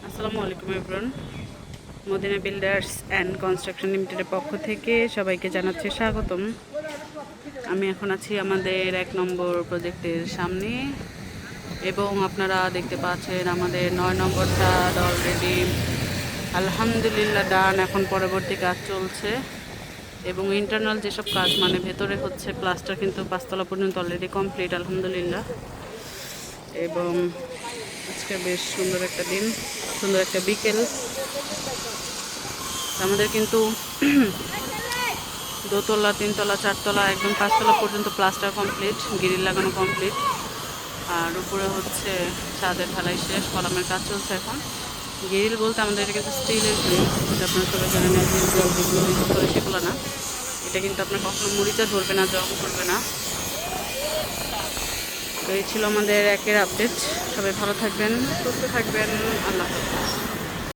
আসসালামু আলাইকুম everyone. Madina builders and construction লিমিটেডের পক্ষ থেকে সবাইকে জানাচ্ছি স্বাগতম। আমি এখন আছি আমাদের 1 নম্বর প্রজেক্টের সামনে এবং আপনারা দেখতে পাচ্ছেন আমাদের 9 নম্বর ছাদ অলরেডি আলহামদুলিল্লাহ ডান। এখন পরবর্তী কাজ চলছে এবং ইন্টারনাল যেসব কাজ মানে ভেতরে হচ্ছে প্লাস্টার কিন্তু 5 তলা পর্যন্ত অলরেডি কমপ্লিট আলহামদুলিল্লাহ। এবং আজকে বেশ সুন্দর একটা দিন, সুন্দর একটা বিকেল। আমাদের কিন্তু দোতলা, 3তলা, 4তলা, একদম 5তলা পর্যন্ত প্লাস্টার কমপ্লিট, গ্রিল লাগানো কমপ্লিট। আর উপরে হচ্ছে ছাদের ঢালাই শেষ, কলামের কাজ চলছে এখন। গ্রিল বলতে আমাদের এটা কিন্তু স্টিলের গ্রিল, যেটা আপনারা সবাই জানেন। জল যেগুলো ইউজ করে সেগুলো না, এটা কিন্তু আপনার কখনো মরিচা ধরবে না, জং করবে না। তো এই ছিল আমাদের একের আপডেট। সবাই ভালো থাকবেন, সুস্থ থাকবেন। আল্লাহ হাফেজ।